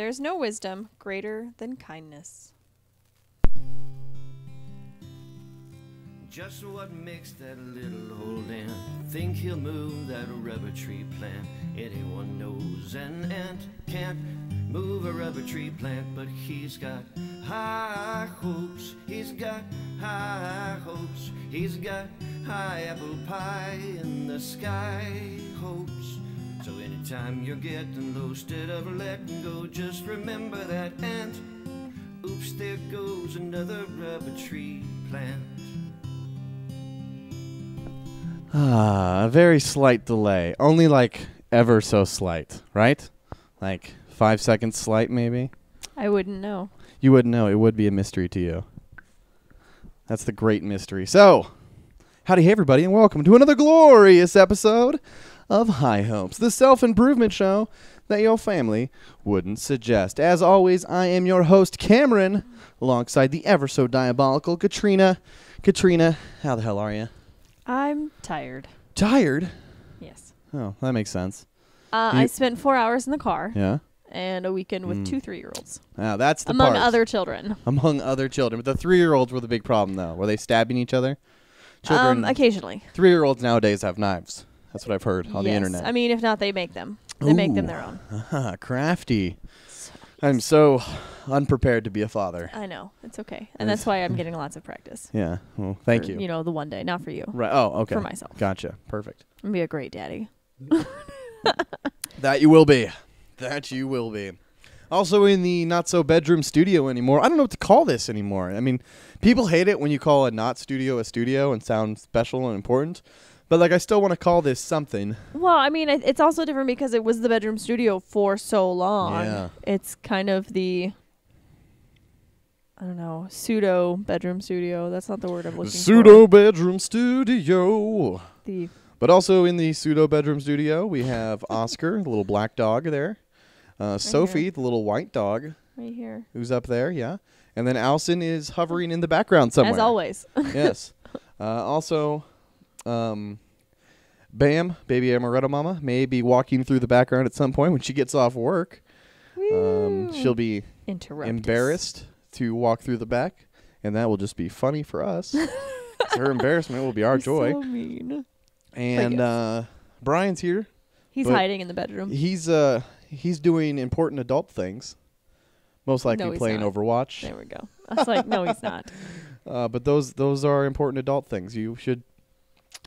there's no wisdom greater than kindness. Just what makes that little old ant think he'll move that rubber tree plant? Anyone knows an ant can't move a rubber tree plant, but he's got high hopes. He's got high hopes. He's got high apple pie in the sky hopes. So anytime you're getting low, instead of letting go, just remember that ant. Oops, there goes another rubber tree plant. A very slight delay. Only like ever so slight, right? Like 5 seconds slight, maybe? I wouldn't know. You wouldn't know. It would be a mystery to you. That's the great mystery. So, howdy, hey, everybody, and welcome to another glorious episode of High Hopes, the self-improvement show that your family wouldn't suggest. As always, I am your host, Cameron, alongside the ever-so-diabolical Katrina. Katrina, how the hell are you? I'm tired. Tired? Yes. Oh, that makes sense. I spent 4 hours in the car. Yeah? And a weekend with 2 3-year-olds. Ah, that's the Among part. other children. Among other children. But the 3-year-olds were the big problem, though. Were they stabbing each other? Children, occasionally. 3-year-olds nowadays have knives. That's what I've heard on the internet. I mean, if not, they make them. They make them their own. Crafty. I'm so unprepared to be a father. I know. It's okay. And that's why I'm getting lots of practice. Yeah. Well, thank you. You know, the one day. Not for you. Right. Oh, okay. For myself. Gotcha. Perfect. I'm going to be a great daddy. That you will be. That you will be. Also in the not-so-bedroom studio anymore. I don't know what to call this anymore. I mean, people hate it when you call a not studio a studio and sound special and important. But, like, I still want to call this something. Well, I mean, it's also different because it was the bedroom studio for so long. Yeah. It's kind of the, I don't know, pseudo-bedroom studio. That's not the word I'm looking for. Pseudo-bedroom studio. The But also in the pseudo-bedroom studio, we have Oscar, the little black dog there. Sophie, here. the little white dog, right here. who's up there, yeah. And then Allison is hovering in the background somewhere. As always. Yes. Also, Bam, baby Amaretto Mama, may be walking through the background at some point when she gets off work. She'll be embarrassed to walk through the back, and that will just be funny for us. Her embarrassment will be our joy. So mean. And Brian's here. He's hiding in the bedroom. He's doing important adult things. Most likely playing Overwatch. There we go. I was like, no, he's not. But those are important adult things. You should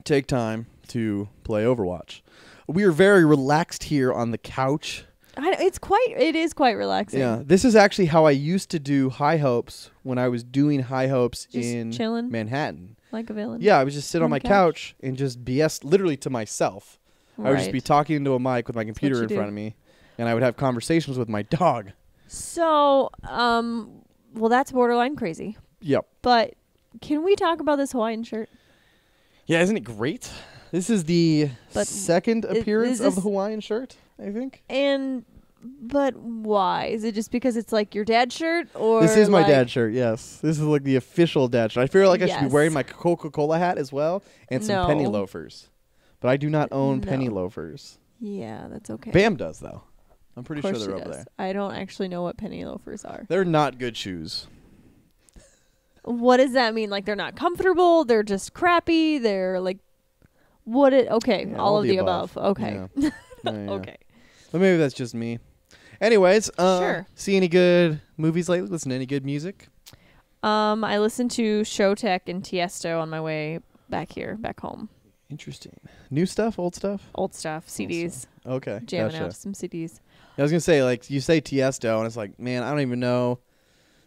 take time to play Overwatch. We are very relaxed here on the couch. It is quite relaxing. Yeah, this is actually how I used to do High Hopes when I was doing High Hopes just in chilling, Manhattan. Like a villain. Yeah, I would just sit on my couch and just BS literally to myself. Right. I would just be talking into a mic with my computer in front of me, and I would have conversations with my dog. So, well, that's borderline crazy. Yep. But can we talk about this Hawaiian shirt? Yeah, isn't it great? This is the second appearance of the Hawaiian shirt, I think. But why? Is it just because it's like your dad's shirt? Or this is my dad's shirt, yes. This is like the official dad shirt. I feel like I should be wearing my Coca-Cola hat as well and some penny loafers. But I do not own penny loafers. Yeah, that's okay. Bam does, though. I'm pretty sure they're over there. I don't actually know what penny loafers are. They're not good shoes. What does that mean? Like they're not comfortable? They're just crappy? They're like... Okay, all of the above. Okay. Yeah. Okay. Well, maybe that's just me. Anyways, sure. See any good movies lately? Listen to any good music? I listened to Showtek and Tiesto on my way back home. Interesting. New stuff, old stuff? Old stuff, CDs. Old stuff. Okay, jamming out some CDs. I was gonna say, like, you say Tiesto, and it's like, man, I don't even know.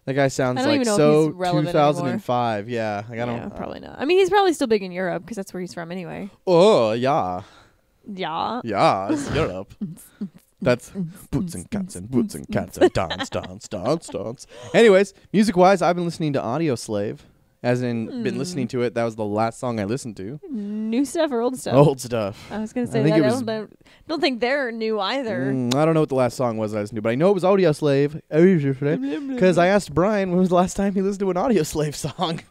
That guy sounds like so 2005. Anymore. Yeah, like I don't. Yeah, probably not. I mean, he's probably still big in Europe because that's where he's from anyway. Oh yeah. Yeah. Yeah, it's Europe. That's boots and cats and dance, dance, dance, dance. Anyways, music-wise, I've been listening to Audio Slave. As in, been listening to it. That was the last song I listened to. New stuff or old stuff? Old stuff. I was going to say that. I don't think they're new either. I don't know what the last song was I listened to, but I know it was Audio Slave. Because I asked Brian when was the last time he listened to an Audio Slave song.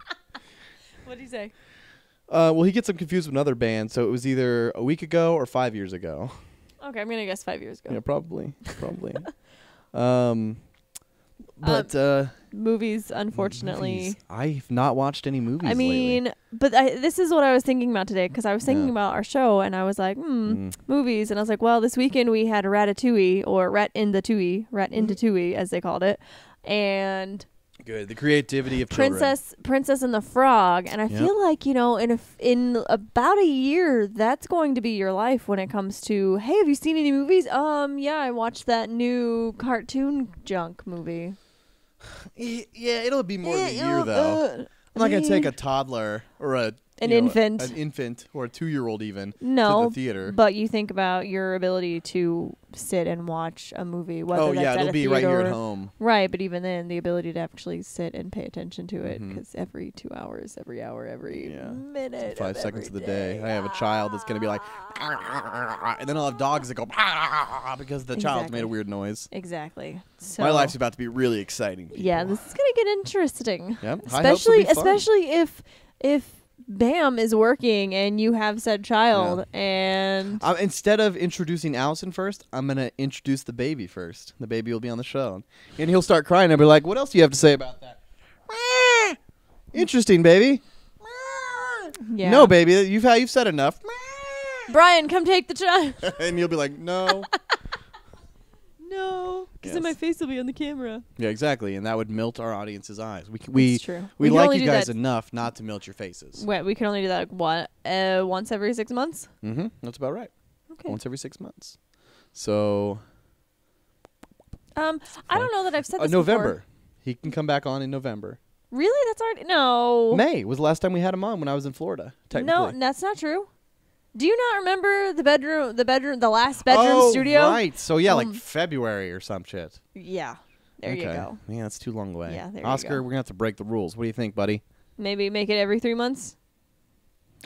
What did he say? Well, he gets them confused with another band, so it was either a week ago or 5 years ago. Okay, I'm going to guess 5 years ago. Yeah, probably. But Movies, unfortunately. movies. I've not watched any movies I mean, lately. but this is what I was thinking about today, because I was thinking about our show, and I was like, movies. And I was like, well, this weekend we had Ratatouille, or Rat in the Tui, as they called it. And Good. The creativity of children. Princess and the Frog. And I feel like, in about a year, that's going to be your life when it comes to, hey, have you seen any movies? Yeah, I watched that new cartoon junk movie. Yeah, it'll be more than a year, though. I'm not going to take a toddler or an infant or a 2-year-old even to the theater. But you think about your ability to sit and watch a movie. Whether that's it'll be right here at home. Right, but even then, the ability to actually sit and pay attention to it, because every 2 hours, every hour, every minute, 5 seconds of the day, I have a child that's going to be like, and then I'll have dogs that go because the child's made a weird noise. Exactly. So my life's about to be really exciting. People. Yeah, this is going to get interesting. Yeah, especially if BAM is working and you have said child, and instead of introducing Allison first, I'm going to introduce the baby first. The baby will be on the show. And he'll start crying. I'll be like, what else do you have to say about that? Interesting, baby. Yeah. No, baby, you've said enough. Brian, come take the child. And you'll be like, no. No, because then my face will be on the camera. Yeah, exactly, and that would melt our audience's eyes. That's true. We like you guys enough not to melt your faces. Wait, we can only do that once every 6 months? Mm-hmm. That's about right. Okay. Once every 6 months. So. I don't know that I've said this November. before. He can come back on in November. Really? That's already no. May was the last time we had him on when I was in Florida. Technically. No, that's not true. Do you not remember the last bedroom studio? Right. So yeah, like February or some shit. Yeah. There you go. Yeah, that's too long away. Yeah, there Oscar, you go. we're gonna have to break the rules. What do you think, buddy? Maybe make it every 3 months?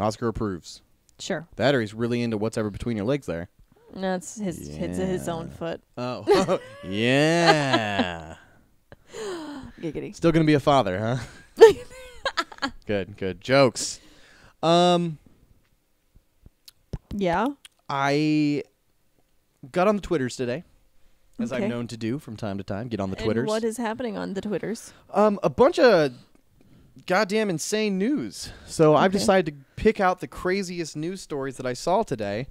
Oscar approves. Sure. That or he's really into what's ever between your legs there. No, it's his own foot. Oh. Yeah. Giggity. Still gonna be a father, huh? Good. Jokes. Yeah. I got on the Twitters today, as I'm known to do from time to time. Get on the Twitters. And what is happening on the Twitters? A bunch of goddamn insane news. So I've decided to pick out the craziest news stories that I saw today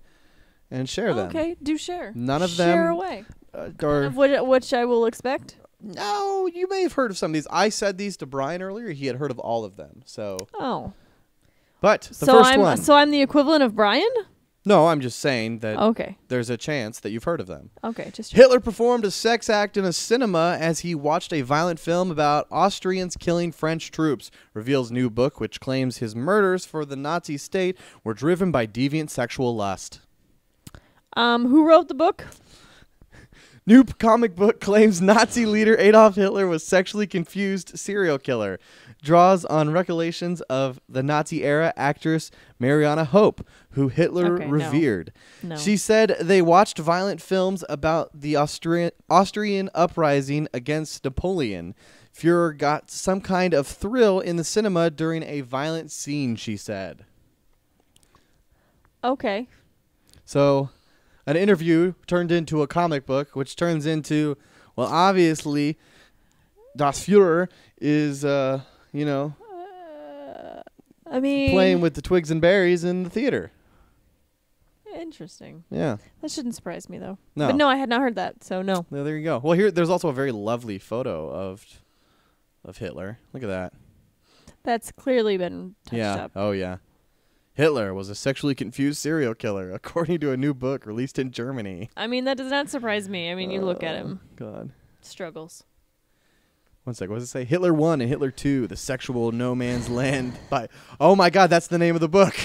and share them. Okay, do share. None of them share away. Which I will expect. No, you may have heard of some of these. I said these to Brian earlier. He had heard of all of them. So. Oh. But the first one. So I'm the equivalent of Brian? No, I'm just saying that there's a chance that you've heard of them. Okay, just Hitler performed a sex act in a cinema as he watched a violent film about Austrians killing French troops, reveals new book which claims his murders for the Nazi state were driven by deviant sexual lust. Who wrote the book? New comic book claims Nazi leader Adolf Hitler was sexually confused serial killer. Draws on recollections of the Nazi-era actress Mariana Hope, who Hitler revered. No. She said they watched violent films about the Austrian uprising against Napoleon. Führer got some kind of thrill in the cinema during a violent scene, she said. Okay. So, an interview turned into a comic book, which turns into, well, obviously, Das Führer is... I mean, playing with the twigs and berries in the theater. Interesting. Yeah. That shouldn't surprise me, though. No. But no, I had not heard that, so no. Yeah, there you go. Well, there's also a very lovely photo of Hitler. Look at that. That's clearly been touched up. Oh, yeah. Hitler was a sexually confused serial killer, according to a new book released in Germany. I mean, that does not surprise me. I mean, you look at him. God. Struggles. One sec. What does it say? Hitler 1 and Hitler 2, The Sexual No Man's Land by... Oh, my God, that's the name of the book.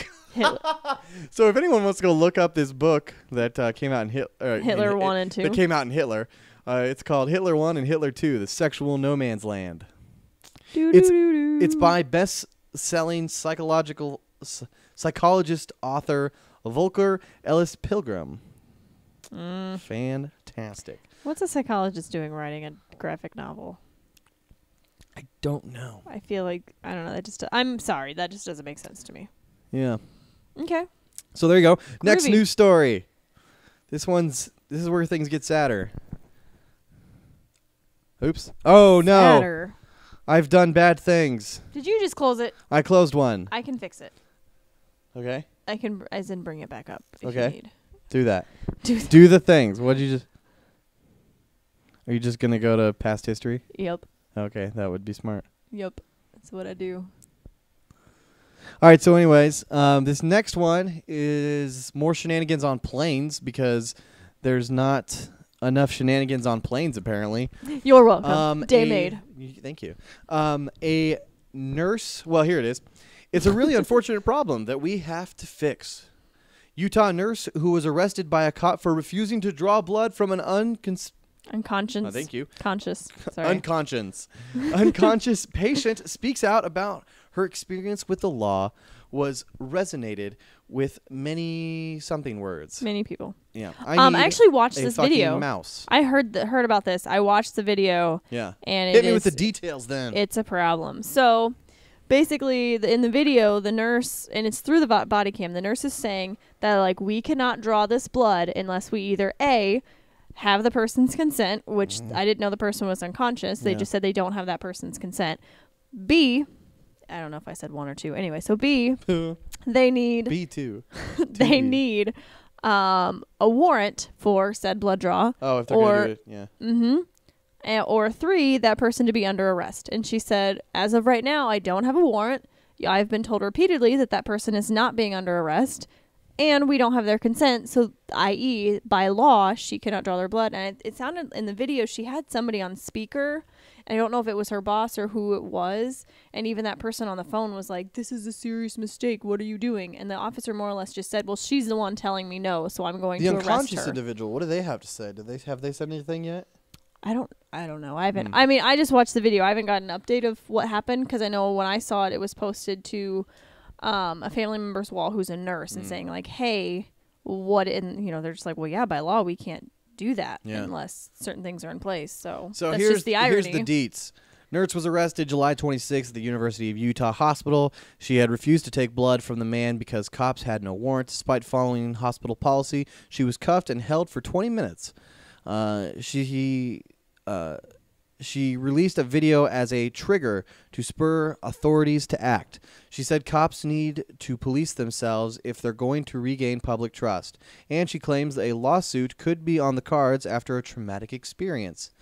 So if anyone wants to go look up this book that came out in Hitler 1 and 2. That came out in Hitler. It's called Hitler 1 and Hitler 2, The Sexual No Man's Land. It's by best-selling psychologist author Volker Ellis Pilgrim. Fantastic. What's a psychologist doing writing a graphic novel? I don't know. I feel like, I don't know. I'm sorry. That just doesn't make sense to me. Yeah. Okay. So there you go. Next Groovy. news story. This is where things get sadder. Oops. Oh, no. Sadder. I've done bad things. Did you just close it? I closed one. I can fix it. Okay. I can, as in bring it back up if Okay. you need. Do that. Do Do the things. What did you just... Are you just going to go to past history? Yep. Okay, that would be smart. Yep. That's what I do. All right, so anyways, this next one is more shenanigans on planes because there's not enough shenanigans on planes, apparently. You're welcome. Day made. Thank you. A nurse, well, here it is. It's a really unfortunate problem that we have to fix. Utah nurse who was arrested by a cop for refusing to draw blood from an Unconscious. Oh, thank you. Conscious. Sorry. Unconscious patient speaks out about her experience with the law was resonated with many something words. Many people. Yeah. I actually watched this video. Mouse. I heard about this. I watched the video. Yeah. And hit me with the details then. It's a problem. So basically, in the video, the nurse, and it's through the body cam, the nurse is saying that, like, we cannot draw this blood unless we either A, have the person's consent, which I didn't know the person was unconscious. They just said they don't have that person's consent. B, I don't know if I said one or two. Anyway, so B, they need... B2. They need a warrant for said blood draw. Oh, if they're going to do it, yeah. Mm-hmm. Or 3, that person to be under arrest. And she said, as of right now, I don't have a warrant. I've been told repeatedly that person is not being under arrest. And we don't have their consent. So, i.e., by law, she cannot draw their blood. And it sounded in the video, she had somebody on speaker. I don't know if it was her boss or who it was. And even that person on the phone was like, this is a serious mistake. What are you doing? And the officer more or less just said, well, she's the one telling me no, so I'm going to arrest her. The unconscious individual, what do they have to say? Have they said anything yet? I don't know. I haven't. I mean, I just watched the video. I haven't got an update of what happened because I know when I saw it, it was posted to a family member's wall who's a nurse and saying like, hey, what? And they're just like, well, yeah, by law we can't do that unless certain things are in place. So that's just the irony. Here's the deets. Nurse was arrested July 26th at the University of Utah Hospital. She had refused to take blood from the man because cops had no warrant. Despite following hospital policy, she was cuffed and held for 20 minutes. She released a video as a trigger to spur authorities to act. She said cops need to police themselves if they're going to regain public trust. And she claims a lawsuit could be on the cards after a traumatic experience.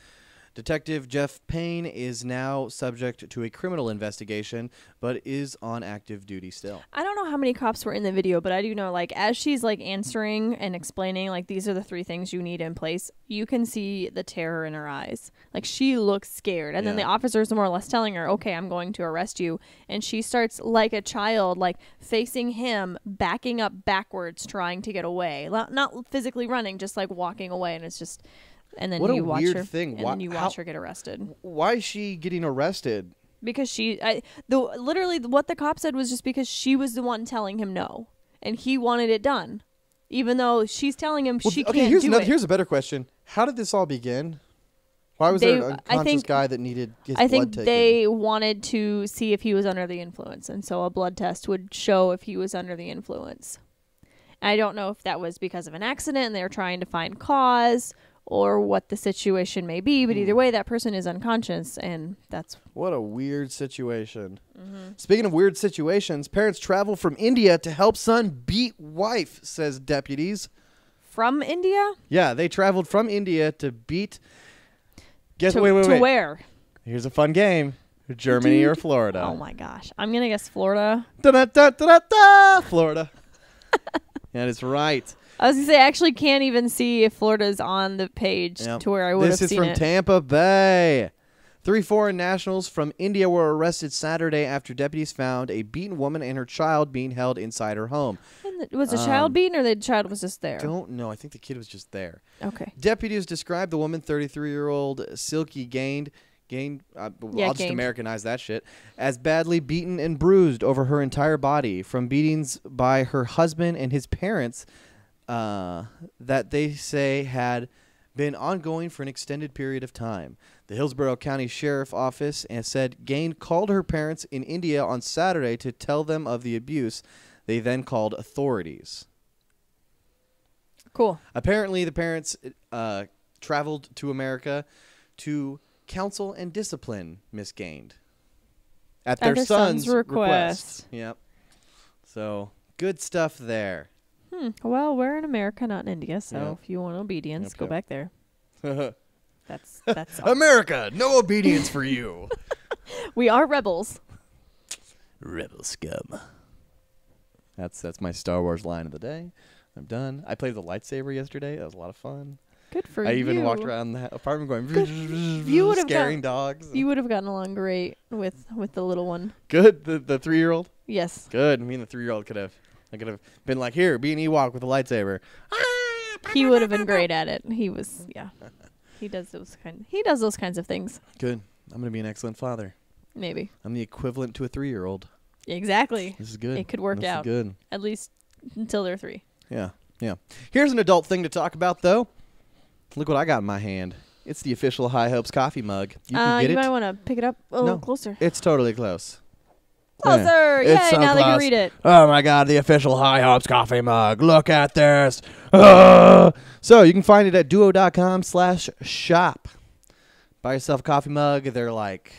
Detective Jeff Payne is now subject to a criminal investigation, but is on active duty still. I don't know how many cops were in the video, but I do know, like, as she's, like, answering and explaining, like, these are the 3 things you need in place, you can see the terror in her eyes. Like, she looks scared. And then the officers are more or less telling her, okay, I'm going to arrest you. And she starts, like a child, like, facing him, backing up backwards, trying to get away. Not physically running, just, like, walking away. And it's just... And then you watch her. And then you watch her get arrested. Why is she getting arrested? Because literally what the cop said was just because she was the one telling him no, and he wanted it done, even though she's telling him she can't do it. Here's a better question: how did this all begin? Why was there an unconscious guy that needed his blood taken? I think they wanted to see if he was under the influence, and so a blood test would show if he was under the influence. I don't know if that was because of an accident and they were trying to find cause, or what the situation may be, but either way, that person is unconscious, and that's... What a weird situation. Mm-hmm. Speaking of weird situations, parents travel from India to help son beat wife, says deputies. From India? Yeah, they traveled from India to beat... Wait. To where? Here's a fun game. Germany or Florida. Oh, my gosh. I'm going to guess Florida. Da-da-da-da-da-da! Florida. That is right. I was going to say, I actually can't even see if Florida's on the page to where I would have seen it. This is from Tampa Bay. 3 foreign nationals from India were arrested Saturday after deputies found a beaten woman and her child being held inside her home. And was the child beaten or the child was just there? Don't know. I think the kid was just there. Okay. Deputies described the woman, 33-year-old Silky Gained, I'll just Americanize that shit, as badly beaten and bruised over her entire body from beatings by her husband and his parents that they say had been ongoing for an extended period of time. The Hillsborough County Sheriff Office said Gain called her parents in India on Saturday to tell them of the abuse. They then called authorities. Cool. Apparently, the parents traveled to America to counsel and discipline misgained at At their their son's son's request. Yep. So good stuff there. Well, we're in America, not in India, so Yeah. if you want obedience, go Yep. back there. That's all. America, no obedience for you. We are rebels. Rebel scum. That's my Star Wars line of the day. I'm done. I played the lightsaber yesterday. That was a lot of fun. Good for you. I even walked around the apartment going, You would've scaring dogs. You would have gotten along great with the little one. Good. The 3-year-old. Yes. Good. Me and the 3-year-old could have been like, here, be an Ewok with a lightsaber. He would have been great at it. He was, yeah. He does those kinds of things. Good. I'm gonna be an excellent father. Maybe. I'm the equivalent to a 3-year-old. Exactly. This is good. It could work This out. Is good. At least until they're 3. Yeah. Here's an adult thing to talk about, though. Look what I got in my hand. It's the official High Hopes coffee mug. You can get you it. might want to pick it up a little closer. It's totally close. Closer! Yeah. It's Yay, so now they can close. read it. Oh my God, the official High Hopes coffee mug. Look at this. So you can find it at duo.com/shop. Buy yourself a coffee mug. They're like,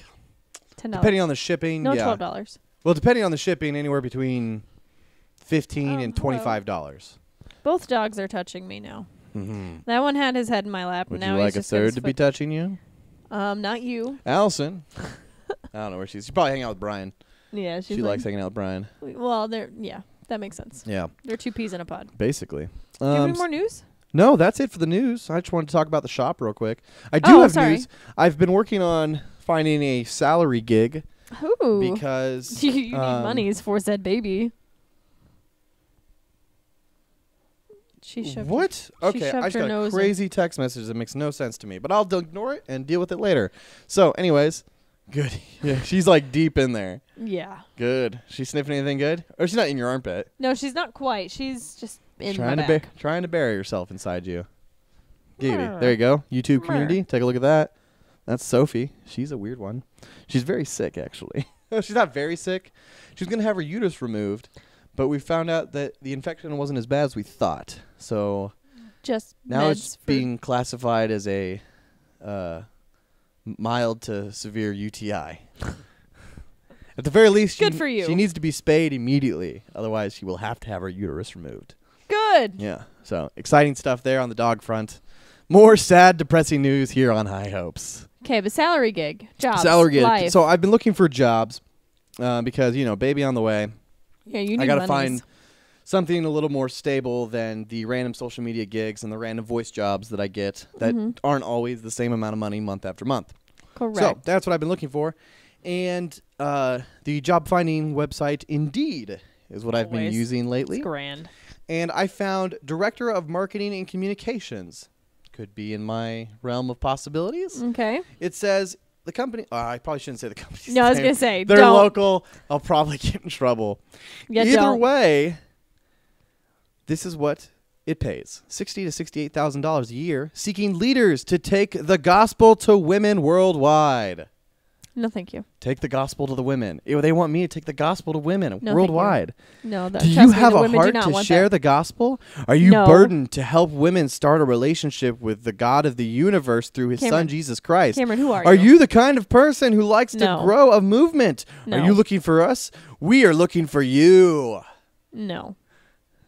$10. depending on the shipping. No, yeah. $12. Well, depending on the shipping, anywhere between $15 and hello. $25. Both dogs are touching me now. Mm-hmm. That one had his head in my lap. Would and now you he's like a just got his third to be foot- touching you? Not you. Allison. I don't know where she's. She's probably hanging out with Brian. Yeah, she's She like, likes hanging out with Brian. well, that makes sense. Yeah, They're 2 peas in a pod. basically. Do you have any more news? No, that's it for the news. I just wanted to talk about the shop real quick. I do have sorry. news. I've been working on finding a salary gig Ooh. because you need monies for said baby. She shoved What? Okay, shoved I just her got a nose crazy text message that makes no sense to me, but I'll ignore it and deal with it later. So, anyways, good. Yeah, she's like deep in there. Yeah. Good. She's sniffing anything good? Or she's not in your armpit. No, she's not quite. She's just in Trying my to back. trying to bury herself inside you. Giggity. Mer. There you go. YouTube Mer. community. Take a look at that. That's Sophie. She's a weird one. She's very sick, actually. She's not very sick. She's going to have her uterus removed, but we found out that the infection wasn't as bad as we thought. So Just now meds it's for being classified as a mild to severe UTI. At the very least, Good for you. She needs to be spayed immediately. Otherwise, she will have to have her uterus removed. good. Yeah. So exciting stuff there on the dog front. More sad, depressing news here on High Hopes. Okay, but salary gig, jobs, Salary gig. life. So I've been looking for jobs because, baby on the way. yeah, you need I got to monies. find something a little more stable than the random social media gigs and the random voice jobs that I get that aren't always the same amount of money month after month. Correct. So that's what I've been looking for. And the job finding website Indeed is what I've been Always. using lately. It's grand. And I found Director of Marketing and Communications. Could be in my realm of possibilities. Okay. It says the company. I probably shouldn't say the company. No, I was gonna say, they're don't. local. I'll probably get in trouble. Yeah, Either don't. way, this is what it pays: $60,000 to $68,000 a year, seeking leaders to take the gospel to women worldwide. No, thank you. Take the gospel to the women. They want me to take the gospel to women No, thank worldwide. No, Do trust you me, have the a women do heart not to want share that. the gospel? Are you No. burdened to help women start a relationship with the God of the universe through his Cameron. son, Jesus Christ? Cameron, who are Are you? you the kind of person who likes No. to grow a movement? No. Are you looking for us? We are looking for you. No,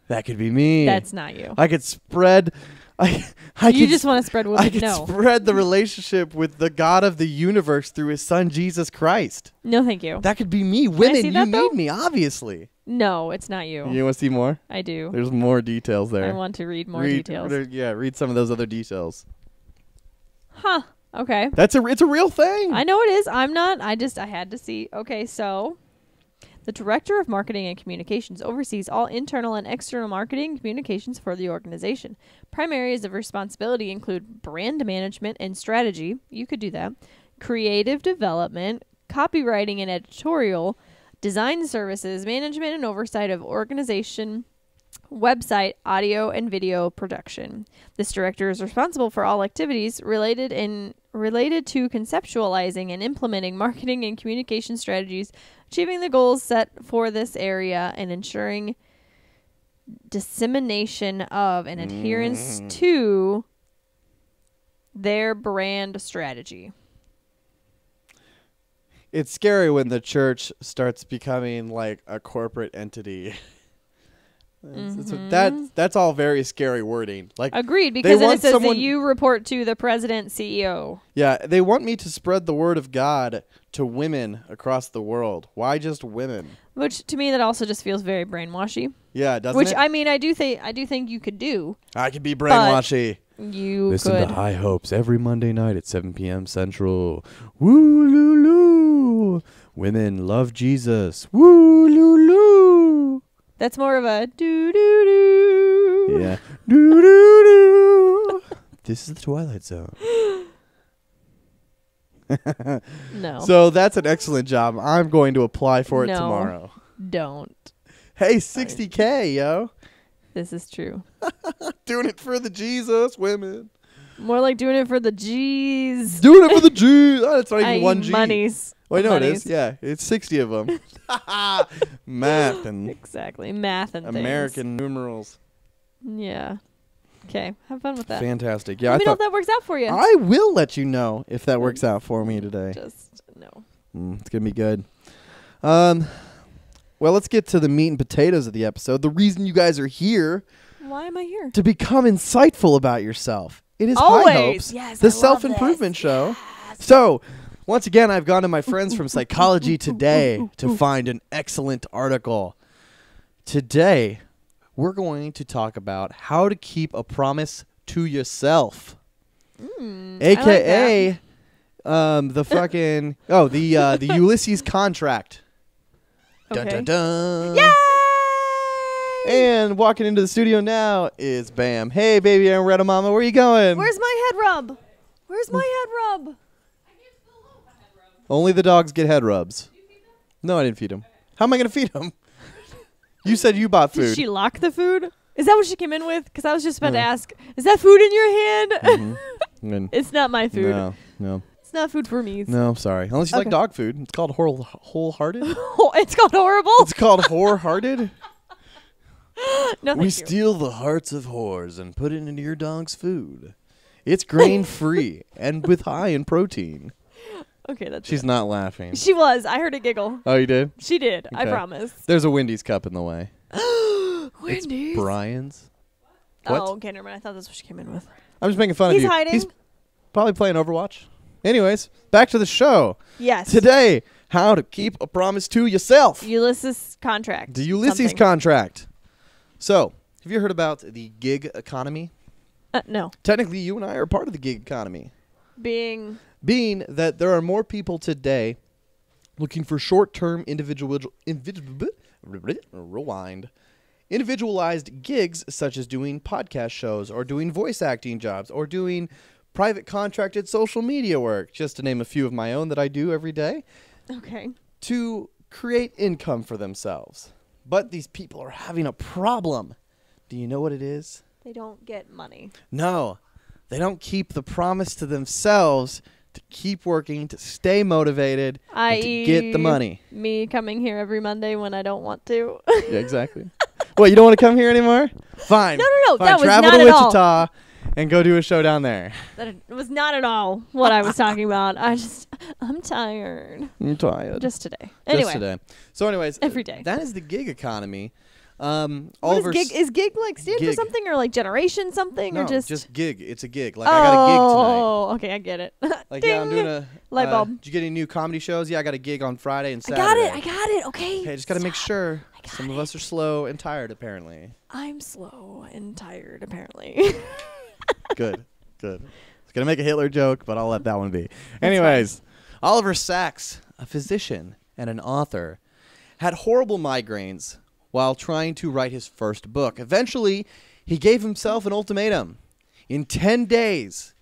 That could be me. that's not you. I could spread. I You could just want to spread I women. could No, spread the relationship with the God of the universe through his son, Jesus Christ. no, thank you. That could be me. Women, see you that, though? need me, obviously. No, it's not you. You want to see more? I do. There's more details there. I want to read more read, details. read some of those other details. Huh. Okay. It's a real thing. I know it is. I'm not. I had to see. Okay, so the Director of Marketing and Communications oversees all internal and external marketing and communications for the organization. Prime areas of responsibility include brand management and strategy. You could do that. Creative development, copywriting and editorial, design services, management and oversight of organization, website, audio, and video production. This director is responsible for all activities related to conceptualizing and implementing marketing and communication strategies, achieving the goals set for this area, and ensuring dissemination of and adherence to their brand strategy. It's scary when the church starts becoming like a corporate entity. That's all very scary wording. Like, agreed, because then it says someone, that you report to the president, CEO. Yeah, they want me to spread the word of God to women across the world. Why just women? Which to me, that also just feels very brainwashy. Yeah, doesn't Which it? I mean, I do think you could do. I could be brainwashy. You Listen could. to High Hopes every Monday night at 7 p.m. Central. Woo loo loo. Women love Jesus. Woo loo loo. That's more of a do do do. Yeah. Do do do. This is the Twilight Zone. No. So that's an excellent job. I'm going to apply for it tomorrow. Don't. Hey, 60K, yo. This is true. Doing it for the Jesus women. More like doing it for the G's. Doing it for the G. Oh, it's not even one G. Monies. Well, I know it is. Yeah, it's 60 of them. Math and exactly. Math and American numerals. Yeah. Okay. Have fun with that. Fantastic. Yeah, Let me know if that works out for you. I will let you know if that works out for me today. Just no. It's going to be good. Well, let's get to the meat and potatoes of the episode. The reason you guys are here. Why am I here? To become insightful about yourself. It is Always. High Hopes, yes, the self-improvement show. Yes. So, once again, I've gone to my friends from Psychology Today to find an excellent article. Today, we're going to talk about how to keep a promise to yourself. AKA the fucking the Ulysses contract. Okay. Dun, dun, dun. Yay! And walking into the studio now is Bam. Hey, baby Amaretta Mama, where you going? Where's my head rub? Where's my head rub? Only the dogs get head rubs. No, I didn't feed them. How am I going to feed them? You said you bought food. Did she lock the food? Is that what she came in with? Because I was just about to ask, is that food in your hand? It's not my food. No. It's not food for me. No, sorry. Unless you like dog food. It's called wholehearted. It's called horrible? It's called whorehearted. No, we steal the hearts of whores and put it into your dog's food. It's grain-free and with high in protein. Okay, that's She's not laughing. She was. I heard a giggle. Oh, you did? She did. Okay. I promise. There's a Wendy's cup in the way. Wendy's? It's Brian's. What? Oh, okay, never mind. I thought that's what she came in with. I'm just making fun of you. He's hiding. He's probably playing Overwatch. Anyways, back to the show. Yes. Today, how to keep a promise to yourself. Ulysses contract. The Ulysses contract. So, have you heard about the gig economy? No. Technically, you and I are part of the gig economy. Being that there are more people today looking for short-term individualized gigs, such as doing podcast shows or doing voice acting jobs or doing private contracted social media work, just to name a few of my own that I do every day. Okay. To create income for themselves. But these people are having a problem. Do you know what it is? They don't get money. No. They don't keep the promise to themselves to keep working, to stay motivated, and to get the money. Me coming here every Monday when I don't want to. Yeah, exactly. What, you don't want to come here anymore? Fine. No. Fine. That was Travel not to at all. Wichita and go do a show down there. That was not at all what I was talking about. I'm tired. I'm tired. Just today. Anyway. Just today. So anyways. Every day. That is the gig economy. Is gig like stand for something or like generation something no, or just gig. It's a gig. Like I got a gig tonight. Oh, okay, I get it. Like yeah, I'm doing a light bulb. Did you get any new comedy shows? Yeah, I got a gig on Friday and Saturday. I got it. Okay. Okay, just got to make sure. Some of us are slow and tired apparently. I'm slow and tired apparently. Good. I was going to make a Hitler joke, but I'll let that one be. Anyways, Oliver Sacks, a physician and an author, had horrible migraines while trying to write his first book. Eventually, he gave himself an ultimatum. In 10 days,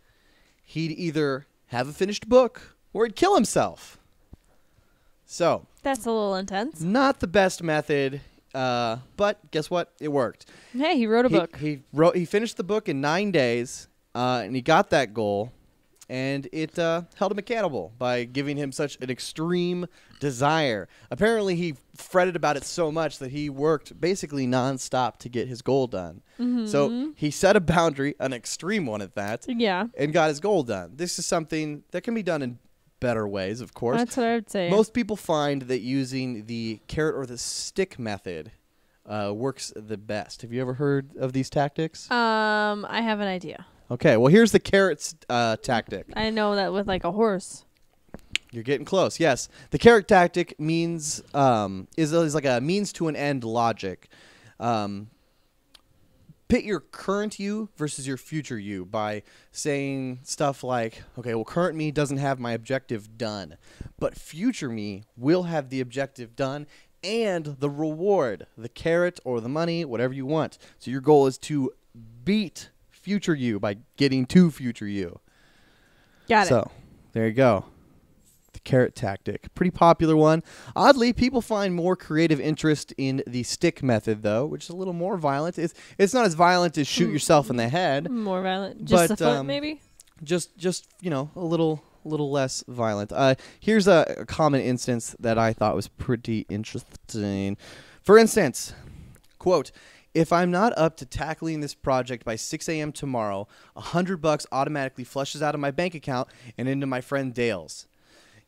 he'd either have a finished book or he'd kill himself. So, that's a little intense. Not the best method, but guess what? It worked. Hey, he wrote a book. He finished the book in 9 days, and he got that goal, and it held him accountable by giving him such an extreme desire. Apparently, he fretted about it so much that he worked basically nonstop to get his goal done. Mm-hmm. So he set a boundary, an extreme one at that, yeah, and got his goal done. This is something that can be done in better ways, of course. That's what I would say. Most people find that using the carrot or the stick method works the best. Have you ever heard of these tactics? I have an idea. Okay, well, here's the carrot tactic. I know that with like a horse. You're getting close. Yes, the carrot tactic means is like a means to an end logic. Pit your current you versus your future you by saying stuff like, okay, well, current me doesn't have my objective done, but future me will have the objective done and the reward, the carrot or the money, whatever you want. So your goal is to beat future you by getting to future you. Got it. So there you go. The carrot tactic. Pretty popular one. Oddly, people find more creative interest in the stick method, though, which is a little more violent. It's not as violent as shoot yourself in the head. More violent. Just but, the foot, maybe? Just a little less violent. Here's a common instance that I thought was pretty interesting. For instance, quote, if I'm not up to tackling this project by 6 a.m. tomorrow, $100 automatically flushes out of my bank account and into my friend Dale's.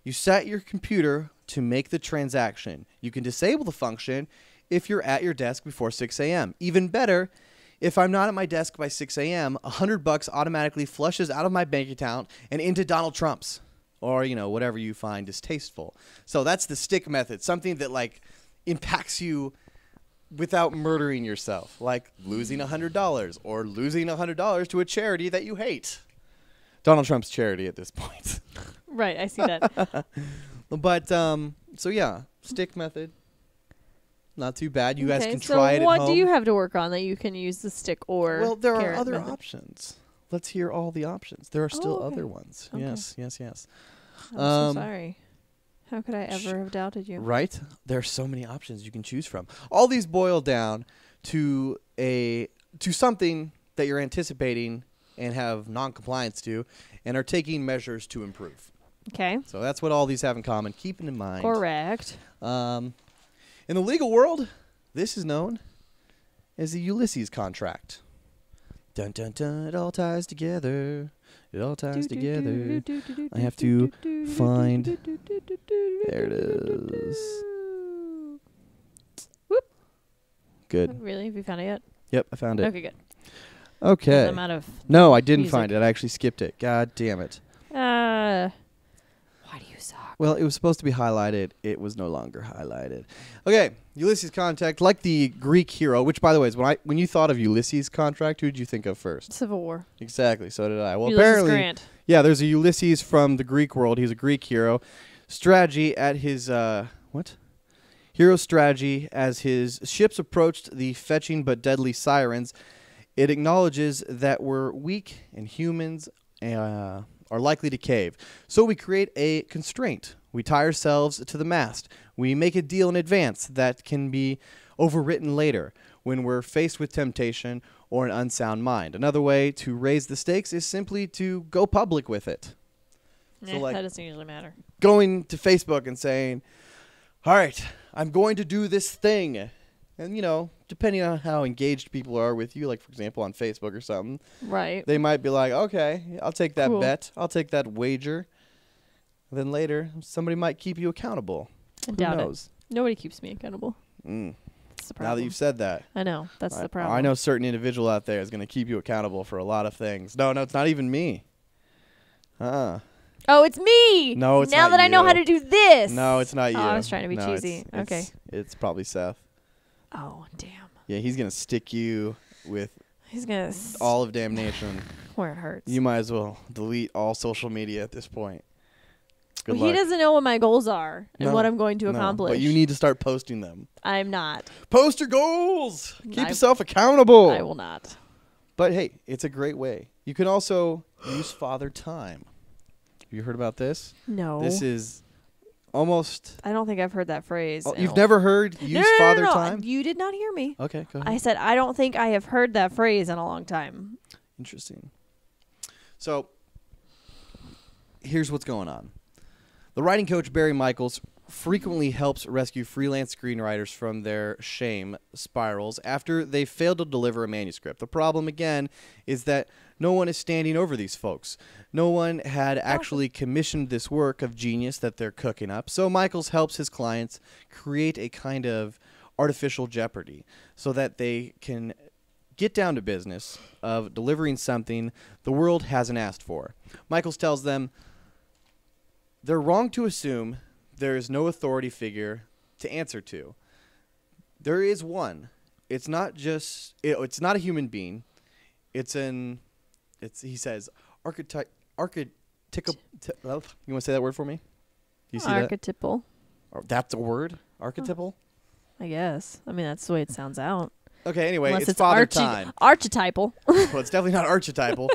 You set your computer to make the transaction. You can disable the function if you're at your desk before 6 a.m. Even better, if I'm not at my desk by 6 a.m., $100 automatically flushes out of my bank account and into Donald Trump's, or whatever you find distasteful. So that's the stick method, something that like impacts you without murdering yourself, like losing $100 or losing $100 to a charity that you hate. Donald Trump's charity at this point. Right, I see that. But, so yeah, stick method. Not too bad. You guys can so try it at home. what do you have to work on that you can use the stick or Well, there are carrot other method? options. Let's hear all the options. There are still okay. other ones. Okay. Yes. I'm so sorry. How could I ever have doubted you? Right? There are so many options you can choose from. All these boil down to something that you're anticipating and have non-compliance to and are taking measures to improve. Okay. So that's what all these have in common. Keep it in mind. Correct. In the legal world, this is known as the Ulysses contract. Dun dun dun, it all ties together. It all ties together. I have to find. There it is. Whoop. Good. Really? Have you found it yet? Yep, I found it. Okay, good. Okay. I'm out of. No, I didn't music. find it. I actually skipped it. God damn it. Why do you suck? Well, it was supposed to be highlighted. It was no longer highlighted. Okay, Ulysses contract, like the Greek hero, which, by the way, is when you thought of Ulysses contract, who did you think of first? Civil War. Exactly. So did I. Well, Ulysses apparently, Grant. yeah. There's a Ulysses from the Greek world. He's a Greek hero. Strategy at his hero strategy as his ships approached the fetching but deadly sirens. It acknowledges that we're weak and humans are likely to cave. So we create a constraint. We tie ourselves to the mast. We make a deal in advance that can be overwritten later when we're faced with temptation or an unsound mind. Another way to raise the stakes is simply to go public with it. So like that doesn't usually matter. going to Facebook and saying, all right, I'm going to do this thing. And, depending on how engaged people are with you, like, for example, on Facebook or something, Right. they might be like, okay, I'll take that Cool. bet. I'll take that wager. And then later, somebody might keep you accountable. I Who doubt knows? it. Nobody keeps me accountable. That's the problem. Now that you've said that. I know. That's the problem. I know a certain individual out there is going to keep you accountable for a lot of things. No, it's not even me. Oh, it's me. No, it's now not that I know you. how to do this. No, it's not you. Oh, I was trying to be No, cheesy. it's- Okay. It's probably Seth. Oh, damn. Yeah, he's going to stick you with He's gonna all of damnation. where it hurts. You might as well delete all social media at this point. Good He luck. doesn't know what my goals are and No, what I'm going to no, accomplish. But you need to start posting them. I'm not. Post your goals. Keep I- yourself accountable. I will not. But hey, it's a great way. You can also use Father Time. Have you heard about this? No. This is almost. I don't think I've heard that phrase. Oh, in you've a- never heard use no, Father no. Time? You did not hear me. Okay, go ahead. I said I don't think I have heard that phrase in a long time. Interesting. So, here's what's going on. The writing coach Barry Michaels frequently helps rescue freelance screenwriters from their shame spirals after they fail to deliver a manuscript. The problem, again, is that no one is standing over these folks. No one had actually commissioned this work of genius that they're cooking up. So Michaels helps his clients create a kind of artificial jeopardy so that they can get down to business of delivering something the world hasn't asked for. Michaels tells them they're wrong to assume there is no authority figure to answer to. There is one. It's not just it's not a human being. He says archetypical. You want to say that word for me? Do you see Archetypal. that? That's a word? Archetypal? I guess. I mean, that's the way it sounds out. Okay, anyway, Unless it's Father Time. Archetypal. Well, it's definitely not archetypal.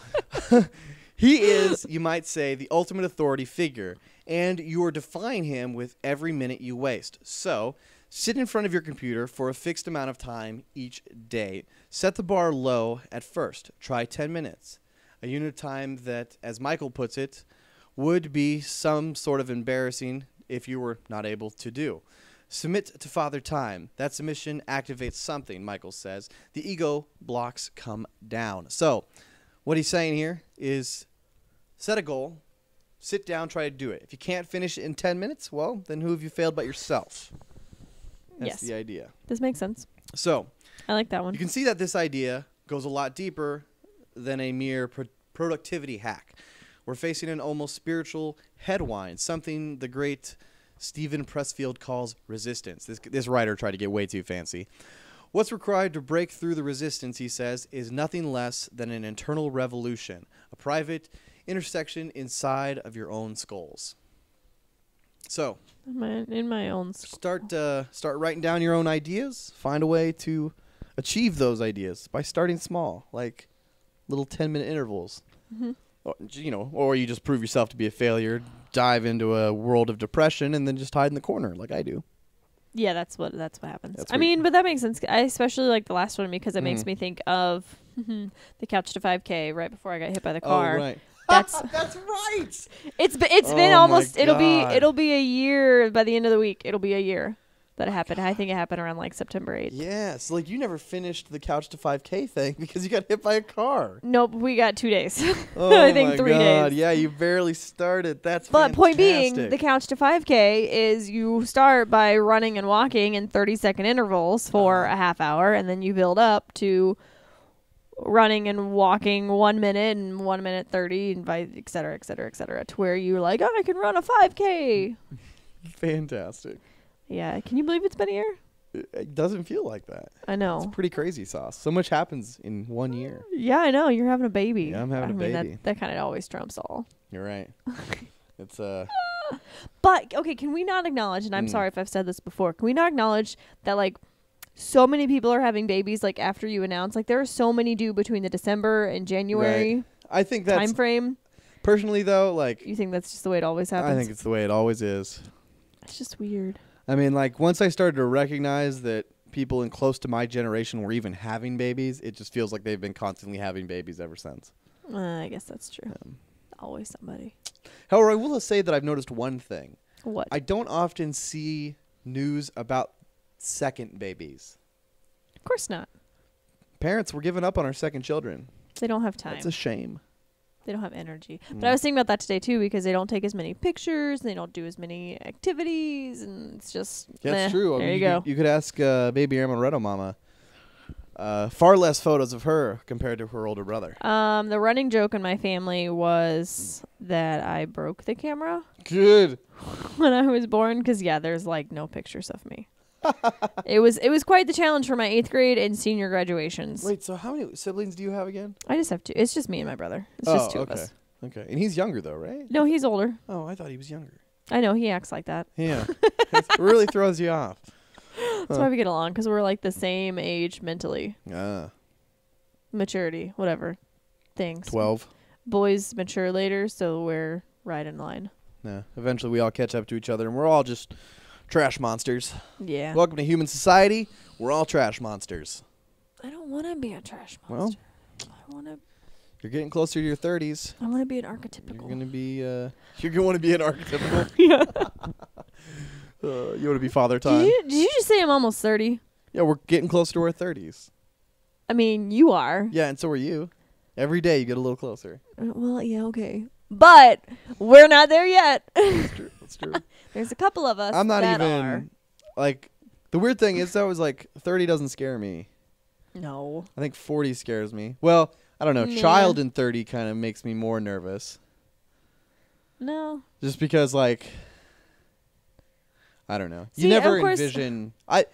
He is, you might say, the ultimate authority figure, and you are defying him with every minute you waste. So, sit in front of your computer for a fixed amount of time each day. Set the bar low at first. Try 10 minutes. A unit of time that, as Michael puts it, would be some sort of embarrassing if you were not able to do. Submit to Father Time. That submission activates something, Michael says. The ego blocks come down. So, what he's saying here is set a goal, sit down, try to do it. If you can't finish it in 10 minutes, well, then who have you failed but yourself? That's the idea. This makes sense. So, I like that one. you can see that this idea goes a lot deeper than a mere productivity hack. We're facing an almost spiritual headwind, something the great Stephen Pressfield calls resistance. This writer tried to get way too fancy. What's required to break through the resistance, he says, is nothing less than an internal revolution, a private intersection inside of your own skulls. So, in my own skull. start writing down your own ideas. Find a way to achieve those ideas by starting small, like little 10-minute intervals. Mm-hmm. Or you just prove yourself to be a failure, dive into a world of depression, and then just hide in the corner like I do. Yeah, that's what happens. I mean, but that makes sense. I especially like the last one because it makes me think of the Couch to 5K right before I got hit by the car. Oh, right. That's That's right. It's been almost it'll God. be a year by the end of the week. It'll be a year that it happened. I think it happened around like September 8th. Yeah, so like you never finished the Couch to 5K thing because you got hit by a car. Nope, we got 2 days. Oh I think my 3 God. days. Yeah, you barely started. That's But point being, fantastic. the Couch to 5K is you start by running and walking in 30-second intervals for a half hour, and then you build up to running and walking 1 minute and 1 minute 30, and et cetera, et cetera, et cetera, to where you're like, oh, I can run a 5K. Fantastic. Yeah, can you believe it's been a year? It doesn't feel like that. I know. It's pretty crazy sauce. So much happens in 1 year. Yeah, I know. You're having a baby. Yeah, I'm having a baby. That kind of always trumps all. You're right. It's But, okay, can we not acknowledge, and I'm sorry if I've said this before, can we not acknowledge that, like, so many people are having babies, like, after you announce? Like, there are so many due between the December and January I think that's time frame. personally though, like You think that's just the way it always happens? I think it's the way it always is. It's just weird. I mean, like once I started to recognize that people in close to my generation were even having babies, it just feels like they've been constantly having babies ever since. I guess that's true. Always somebody. However, I will say that I've noticed one thing. What? I don't often see news about second babies. Of course not. Parents, we're giving up on our second children. They don't have time. That's a shame. They don't have energy. But I was thinking about that today, too, because they don't take as many pictures. They don't do as many activities. And it's just, Yeah, that's true. There you go. You could ask baby Amaretto Mama. Far less photos of her compared to her older brother. The running joke in my family was that I broke the camera Good. when I was born. Because, yeah, there's, like, no pictures of me. It was quite the challenge for my 8th grade and senior graduations. Wait, so how many siblings do you have again? I just have 2. It's just me and my brother. It's just 2 of us. Okay. And he's younger, though, right? No, he's older. Oh, I thought he was younger. I know, he acts like that. Yeah. It really throws you off. That's why we get along, because we're like the same age mentally. Ah. Maturity, whatever. Things. 12. Boys mature later, so we're right in line. Yeah. Eventually we all catch up to each other, and we're all just trash monsters. Yeah. Welcome to human society. We're all trash monsters. I don't want to be a trash monster. Well, you're getting closer to your 30s. I want to be an archetypical. You're going to be, you're going to want to be an archetypical. Yeah. You want to be father time? Did you just say I'm almost 30? Yeah, we're getting close to our 30s. I mean, you are. Yeah, and so are you. Every day you get a little closer. Well, yeah, okay. But we're not there yet. That's true. That's true. There's a couple of us I'm not that even are. like the weird thing is though is like 30 doesn't scare me. No. I think 40 scares me. Well, I don't know. Yeah. Child in 30 kind of makes me more nervous. No. Just because like I don't know. See, You never of course- envision I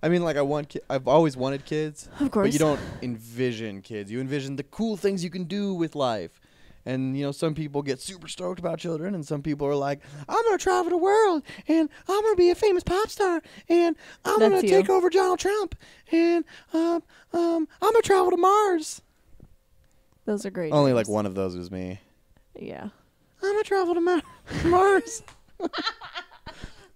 mean like I've always wanted kids. Of course. But you don't envision kids. You envision the cool things you can do with life. And, you know, some people get super stoked about children, and some people are like, I'm going to travel the world, and I'm going to be a famous pop star, and I'm going to take over Donald Trump, and I'm going to travel to Mars. Those are great. Only names. like one of those was me. Yeah. I'm going to travel to Mars. I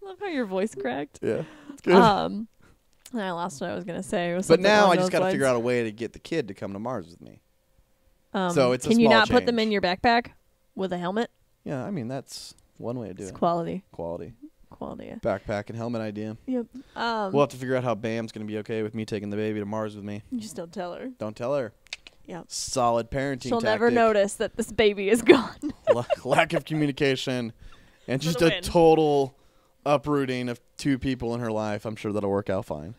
love how your voice cracked. Yeah. It's good. I lost what I was going to say. It was but something now along I just those got to lines. figure out a way to get the kid to come to Mars with me. So it's a can you small not put them change. in your backpack with a helmet? Yeah, I mean, that's one way to do It's it. quality. Quality. Yeah. Backpack and helmet idea. Yep. We'll have to figure out how Bam's going to be okay with me taking the baby to Mars with me. You just don't tell her. Don't tell her. Yeah. Solid parenting She'll tactic. never notice that this baby is gone. Lack of communication and just the a win. total uprooting of two people in her life. I'm sure that'll work out fine.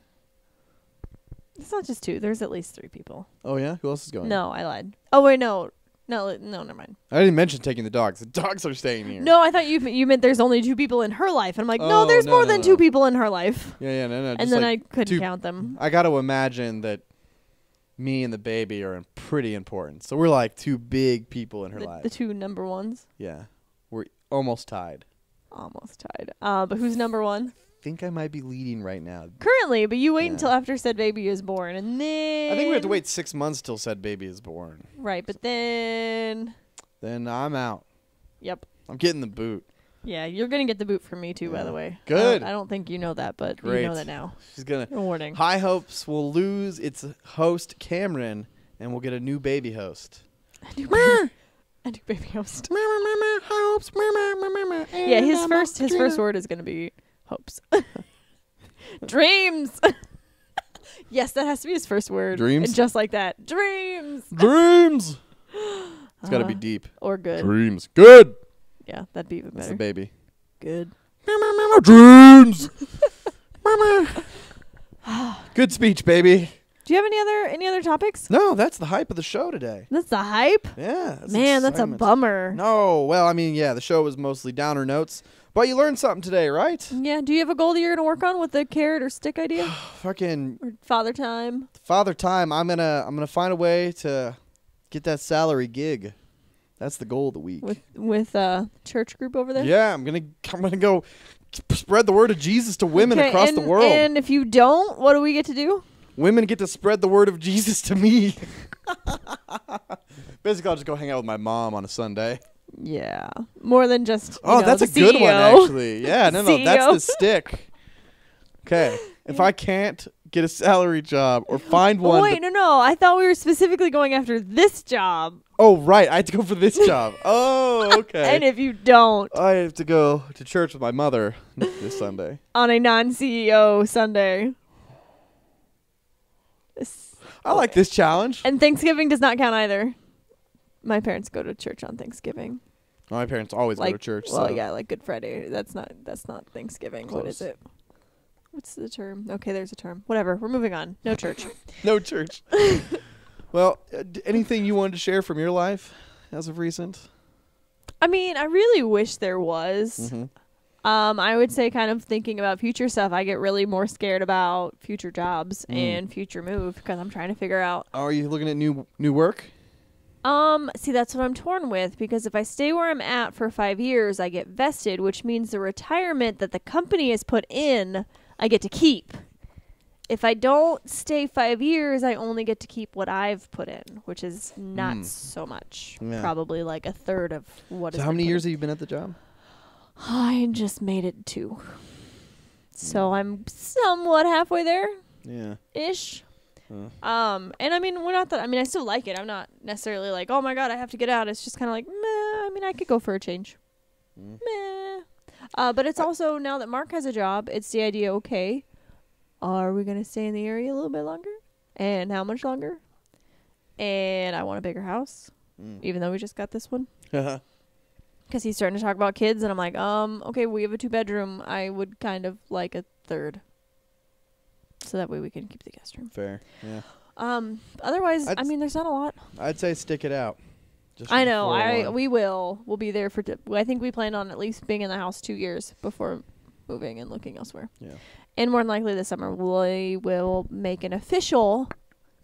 It's not just two. There's at least 3 people. Oh, yeah? Who else is going? No, I lied. Oh, wait, no. No, never mind. I didn't mention taking the dogs. The dogs are staying here. No, I thought you meant there's only 2 people in her life. And I'm like, no, Oh, there's no, more no, than no. 2 people in her life. Yeah, no. And just then like I couldn't two- count them. I got to imagine that me and the baby are pretty important. So we're like 2 big people in her life. The 2 number ones. Yeah. We're almost tied. Almost tied. But who's number 1? I think I might be leading right now. Currently, but you wait Yeah. until after said baby is born. And then... I think we have to wait 6 months till said baby is born. Right, but then... Then I'm out. Yep. I'm getting the boot. Yeah, you're going to get the boot from me, too, by Yeah. the way. Good. I don't think you know that, but Great. you know that now. She's going to... A warning. High Hopes will lose its host, Cameron, and we'll get a new baby host. A new baby host. High Hopes. Yeah, his first word is going to be hopes. Dreams. Yes, that has to be his first word. Dreams? And just like that. Dreams. Dreams. It's got to be deep. Or good. Dreams. Good. Yeah, that'd be even That's better. the baby. Good. Dreams. Good speech, baby. Do you have any other topics? No, that's the hype of the show today. That's the hype? Yeah. Man, that's a excitement. bummer. No, well, I mean, yeah, the show was mostly downer notes, but you learned something today, right? Yeah, do you have a goal that you're going to work on with the carrot or stick idea? Fucking Or father time? Father Time. I'm gonna find a way to get that salary gig. That's the goal of the week. With church group over there? Yeah, I'm gonna go spread the word of Jesus to women across the world. And if you don't, what do we get to do? Women get to spread the word of Jesus to me. Basically, I'll just go hang out with my mom on a Sunday. Yeah. More than just That's the a good one, CEO. actually. Yeah, no, CEO. that's the stick. Okay, if I can't get a salary job or find one. Oh, wait, no. I thought we were specifically going after this job. Oh, right. I had to go for this job. Oh, okay. And if you don't, I have to go to church with my mother this Sunday. on a non-CEO Sunday. I like this challenge. And Thanksgiving does not count either. My parents go to church on Thanksgiving. My parents always go to church. Well, so. yeah, like Good Friday. That's not Thanksgiving. What is Close. it? What's the term? Okay, there's a term. Whatever. We're moving on. No church. No church. Well, anything you wanted to share from your life as of recent? I mean, I really wish there was. Mm-hmm. I would say kind of thinking about future stuff. I get really more scared about future jobs and future move because I'm trying to figure out. Are you looking at new work? See, that's what I'm torn with because if I stay where I'm at for 5 years, I get vested, which means the retirement that the company has put in, I get to keep. If I don't stay 5 years, I only get to keep what I've put in, which is not so much. Yeah. Probably like a third of what is. So how many years have you been at the job? I just made it 2. So I'm somewhat halfway there. Yeah. Ish. And I mean, I still like it. I'm not necessarily like, oh my God, I have to get out. It's just kind of like, meh. I mean, I could go for a change. Meh. But it's also, now that Mark has a job, it's the idea, okay, are we going to stay in the area a little bit longer? And how much longer? And I want a bigger house, even though we just got this one. Because he's starting to talk about kids, and I'm like, okay, we have a 2-bedroom. I would kind of like a 3rd. So that way we can keep the guest room. Fair, yeah. Otherwise, I mean, there's not a lot. I'd say stick it out. Just I know. We'll be there for. I think we plan on at least being in the house 2 years before moving and looking elsewhere. Yeah. And more than likely this summer we will make an official.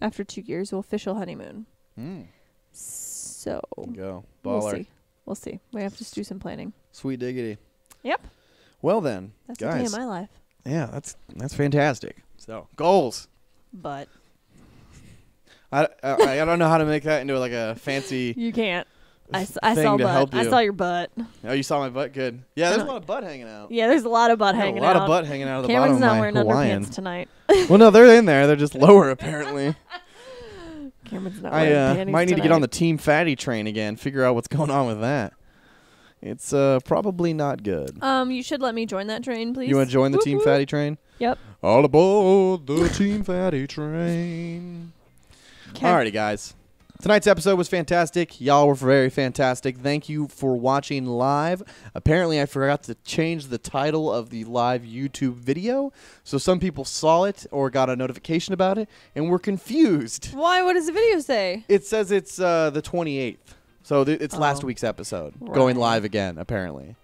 After 2 years, official honeymoon. So go baller. We'll see. We have to do some planning. Sweet diggity. Yep. Well then, that's guys. the day of my life. Yeah, that's fantastic. So goals. But I don't know how to make that into like a fancy. You can't. I saw butt. I saw your butt. Oh, you saw my butt? Good. Yeah, there's a lot of butt hanging out. Yeah, there's a lot of butt hanging out. A lot of butt hanging out of the Cameron's bottom of not my wearing Hawaiian. underpants tonight. Well, no, they're in there. They're just lower apparently. Cameron's not wearing panties might need tonight. to get on the Team Fatty train again. Figure out what's going on with that. It's probably not good. You should let me join that train, please. You want to join the Team Fatty train? Yep. All aboard the Team Fatty train. Alrighty, guys. Tonight's episode was fantastic. Y'all were very fantastic. Thank you for watching live. Apparently, I forgot to change the title of the live YouTube video, so some people saw it or got a notification about it and were confused. Why? What does the video say? It says it's the 28th, so it's last week's episode going live again, apparently.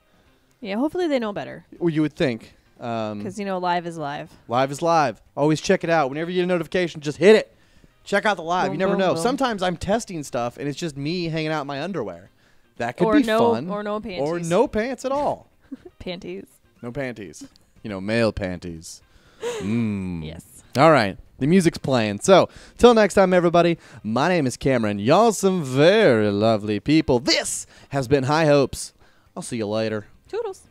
Yeah, hopefully they know better. Well, you would think. Because, live is live. Live is live. Always check it out. Whenever you get a notification, just hit it. Check out the live. Boom, you never boom, know. boom. Sometimes I'm testing stuff, and it's just me hanging out in my underwear. That could or be no, fun. Or no panties. Or no pants at all. Panties. No panties. Male panties. Yes. All right. The music's playing. So, till next time, everybody, my name is Cameron. Y'all some very lovely people. This has been High Hopes. I'll see you later. Toodles.